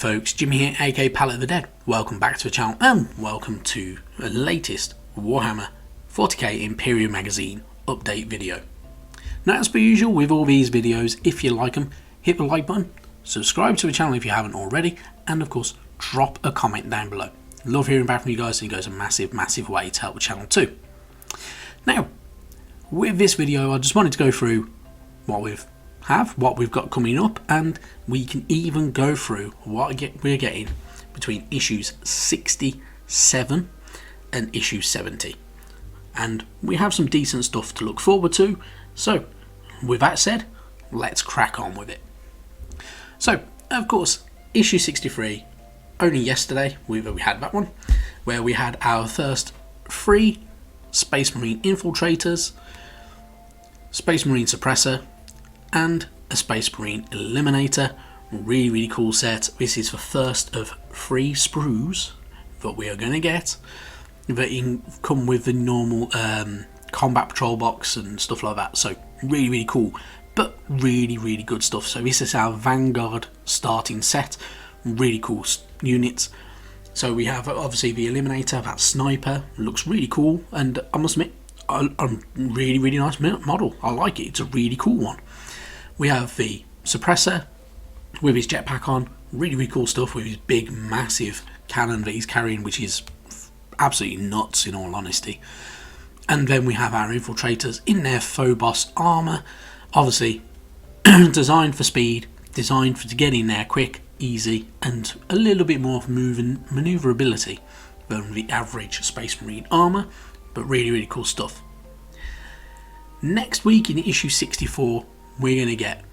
folks, Jimmy here, aka Palette of the Dead. Welcome back to the channel and welcome to the latest Warhammer 40k Imperium magazine update video. Now, as per usual with all these videos, if you like them, hit the like button, subscribe to the channel if you haven't already, and of course drop a comment down below. Love hearing back from you guys, and it goes a massive way to help the channel too. Now, with this video I just wanted to go through what we've got coming up, and we can even go through what we're getting between issues 67 and issue 70, and we have some decent stuff to look forward to. So with that said, let's crack on with it. So of course, issue 63, only yesterday we had that one, where we had our first 3 Space Marine Infiltrators, Space Marine Suppressor, and a Space Marine Eliminator. Really cool set. This is the first of 3 sprues that we are going to get that come with the normal combat patrol box and stuff like that. So really cool, but really good stuff. So this is our Vanguard starting set. Really cool units. So we have obviously the Eliminator, that sniper, looks really cool, and I must admit, a really nice model. I like it. It's a really cool one. We have the Suppressor with his jetpack on, really cool stuff, with his big massive cannon that he's carrying, which is absolutely nuts in all honesty. And then we have our Infiltrators in their Phobos armour, obviously designed for speed, designed to get in there quick, easy, and a little bit more manoeuvrability than the average Space Marine armour, but really cool stuff. Next week in issue 64, we're going to get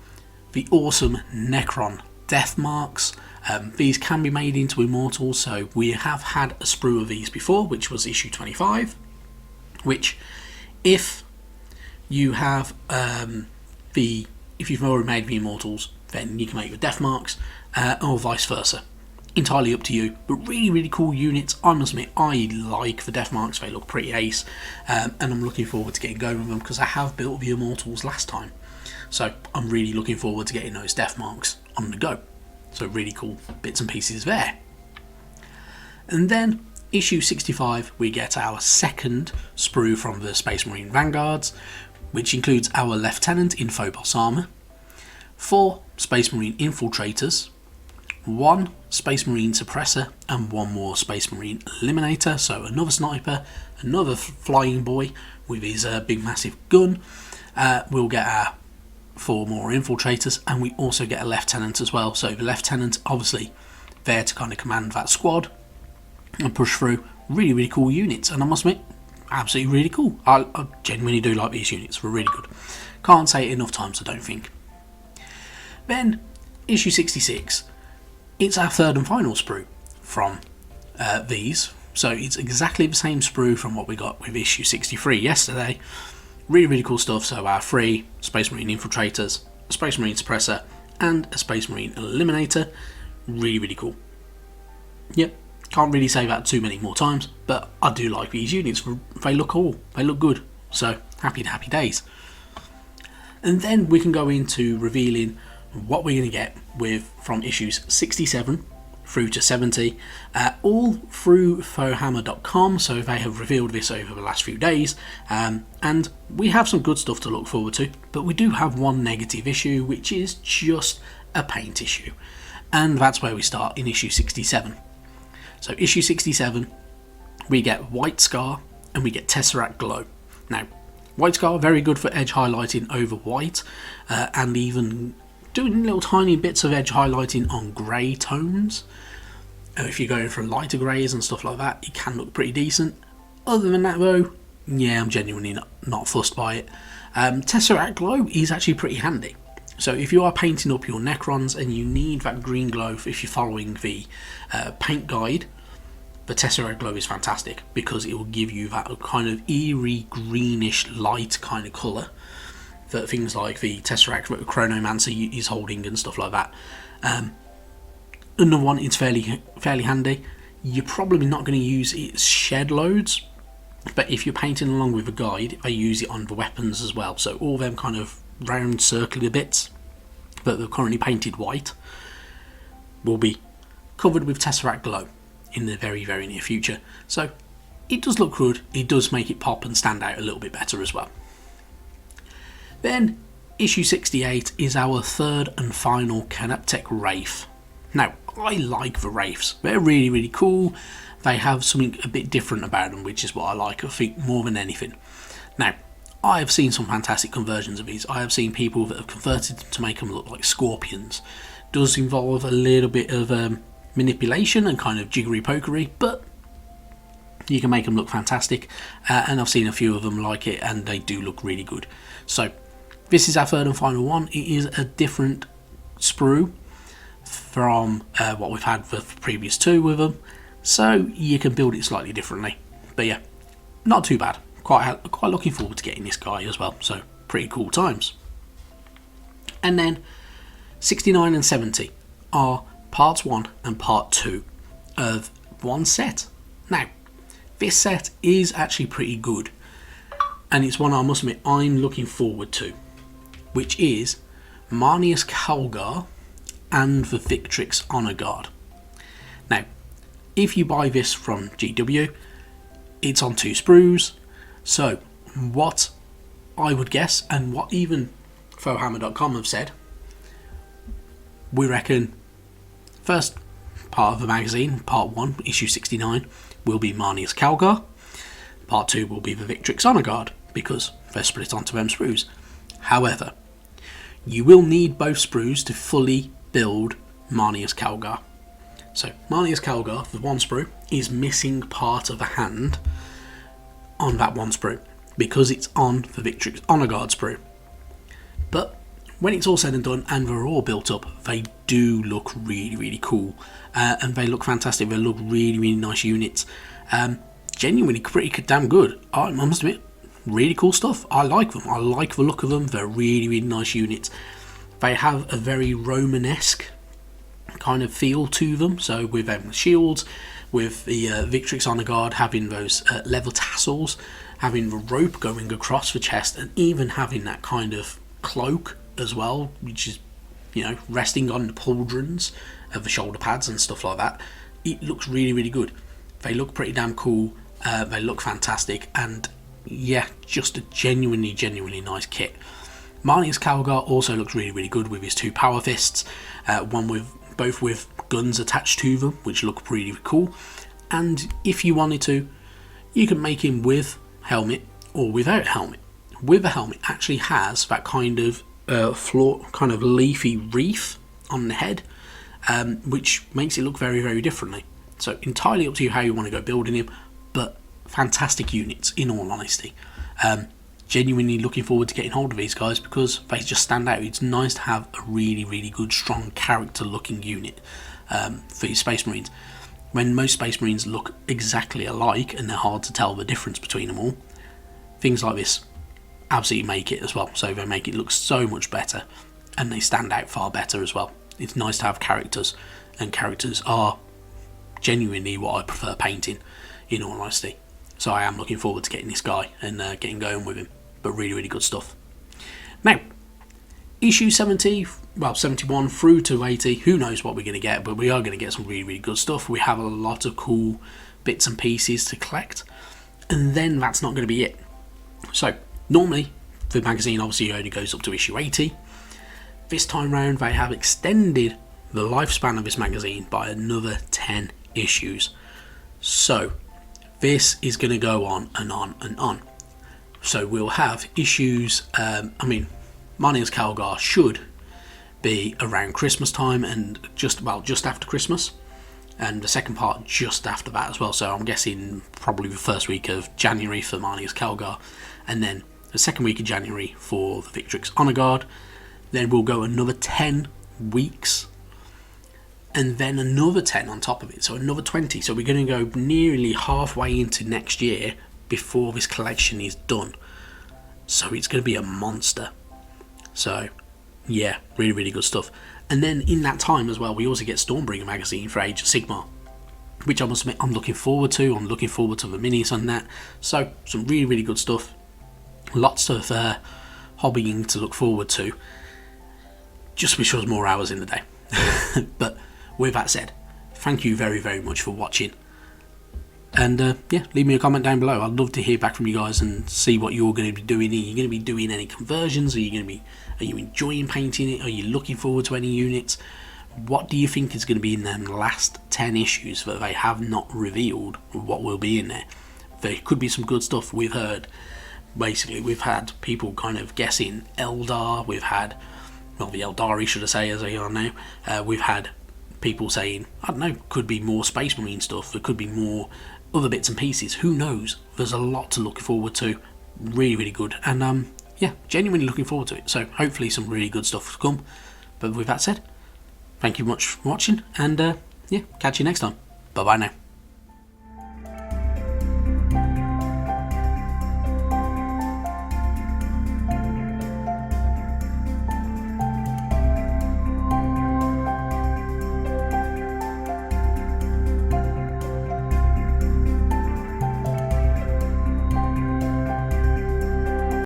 the awesome Necron death marks. These can be made into Immortals, so we have had a sprue of these before, which was issue 25, which if you have if you've already made the Immortals, then you can make the death marks, or vice versa. Entirely up to you, but really cool units. I must admit, I like the death marks. They look pretty ace, and I'm looking forward to getting going with them because I have built the Immortals last time. So I'm really looking forward to getting those death marks on the go. So really cool bits and pieces there. And then issue 65, we get our second sprue from the Space Marine Vanguards, which includes our Lieutenant in Phobos armour, 4 Space Marine Infiltrators, 1 Space Marine Suppressor, and 1 more Space Marine Eliminator. So another sniper, another flying boy with his big massive gun. We'll get our 4 more Infiltrators, and we also get a Lieutenant as well. So the Lieutenant obviously there to kind of command that squad and push through. Really cool units, and I must admit, absolutely really cool. I genuinely do like these units. They're really good. Can't say it enough times, I don't think. Then issue 66, it's our third and final sprue from these. So it's exactly the same sprue from what we got with issue 63 yesterday. Really cool stuff. So our 3 Space Marine Infiltrators, a Space Marine Suppressor, and a Space Marine Eliminator. Really cool. Yep, can't really say that too many more times, but I do like these units. They look cool, they look good. So happy days. And then we can go into revealing what we're going to get from issues 67 through to 70, all through Warhammer.com. So they have revealed this over the last few days, and we have some good stuff to look forward to, but we do have one negative issue, which is just a paint issue, and that's where we start in issue 67. So issue 67, we get White Scar and we get Tesseract Glow. Now, White Scar, very good for edge highlighting over white, and even doing little tiny bits of edge highlighting on grey tones. If you're going for lighter greys and stuff like that, it can look pretty decent. Other than that though, yeah, I'm genuinely not fussed by it. Tesseract Glow is actually pretty handy. So if you are painting up your Necrons and you need that green glow, if you're following the paint guide, the Tesseract Glow is fantastic because it will give you that kind of eerie greenish light kind of colour that things like the Tesseract Chronomancer is holding and stuff like that. Another one, it's fairly handy. You're probably not going to use its shed loads, but if you're painting along with a guide, I use it on the weapons as well. So all them kind of round circular bits that are currently painted white will be covered with Tesseract Glow in the very, very near future. So it does look good, it does make it pop and stand out a little bit better as well. Then issue 68 is our third and final Canoptech Wraith. Now, I like the Wraiths, they're really, really cool. They have something a bit different about them, which is what I like, I think, more than anything. Now, I have seen some fantastic conversions of these. I have seen people that have converted them to make them look like scorpions. Does involve a little bit of manipulation and kind of jiggery pokery, but you can make them look fantastic. And I've seen a few of them like it, and they do look really good. So this is our third and final one. It is a different sprue from what we've had for the previous two with them, so you can build it slightly differently. But yeah, not too bad. Quite looking forward to getting this guy as well, so pretty cool times. And then 69 and 70 are parts 1 and part 2 of one set. Now, this set is actually pretty good, and it's one I must admit I'm looking forward to, which is Marneus Calgar and the Victrix Honor Guard. Now, if you buy this from GW, it's on 2 sprues. So, what I would guess, and what even Warhammer.com have said, we reckon first part of the magazine, part 1, issue 69, will be Marneus Calgar. Part 2 will be the Victrix Honor Guard, because they're split onto them sprues. However, you will need both sprues to fully build Marneus Calgar. So, Marneus Calgar, the one sprue, is missing part of a hand on that one sprue, because it's on the Victrix Honor Guard sprue. But when it's all said and done and they're all built up, they do look really, really cool, and they look fantastic. They look really, really nice units, genuinely pretty damn good. I must admit, really cool stuff. I like them. I like the look of them. They're really, really nice units. They have a very Romanesque kind of feel to them, so with shields, with the Victrix Honor Guard having those leather tassels, having the rope going across the chest, and even having that kind of cloak as well, which is, you know, resting on the pauldrons of the shoulder pads and stuff like that. It looks really, really good. They look pretty damn cool. They look fantastic, and yeah, just a genuinely, genuinely nice kit. Marneus Calgar also looks really, really good with his 2 power fists, both with guns attached to them, which look pretty cool. And if you wanted to, you can make him with helmet or without helmet. With a helmet, actually has that kind of kind of leafy wreath on the head, which makes it look very, very differently. So entirely up to you how you want to go building him, but fantastic units in all honesty. Genuinely looking forward to getting hold of these guys because they just stand out. It's nice to have a really, really good, strong character looking unit for your Space Marines. When most Space Marines look exactly alike and they're hard to tell the difference between them all, things like this absolutely make it as well. So they make it look so much better, and they stand out far better as well. It's nice to have characters, and characters are genuinely what I prefer painting, in all honesty. So I am looking forward to getting this guy and getting going with him. But really, really good stuff. Now, issue 71 through to 80, who knows what we're going to get, but we are going to get some really, really good stuff. We have a lot of cool bits and pieces to collect, and then that's not going to be it. So, normally, the magazine obviously only goes up to issue 80. This time round, they have extended the lifespan of this magazine by another 10 issues. So, this is going to go on and on and on. So we'll have issues, Marneus Calgar should be around Christmas time and just after Christmas, and the second part just after that as well. So I'm guessing probably the first week of January for Marneus Calgar, and then the second week of January for the Victrix Honor Guard. Then we'll go another 10 weeks, and then another 10 on top of it, so another 20. So we're going to go nearly halfway into next year before this collection is done. So it's going to be a monster. So yeah, really, really good stuff. And then in that time as well, we also get Stormbringer magazine for Age of Sigmar, which I must admit I'm looking forward to. I'm looking forward to the minis on that. So some really, really good stuff. Lots of hobbying to look forward to. Just wish there was more hours in the day. But with that said, thank you very, very much for watching. And yeah, leave me a comment down below. I'd love to hear back from you guys and see what you're going to be doing. Are you going to be doing any conversions? Are you enjoying painting it? Are you looking forward to any units? What do you think is going to be in them last 10 issues that they have not revealed what will be in there? There could be some good stuff. We've had people kind of guessing Eldar. We've had, well, the Eldari should I say, as they are now. We've had people saying, I don't know, could be more Space Marine stuff. There could be more other bits and pieces. Who knows? There's a lot to look forward to. Really, really good. And yeah, genuinely looking forward to it. So hopefully some really good stuff to come. But with that said, thank you much for watching, and yeah, catch you next time. Bye bye now.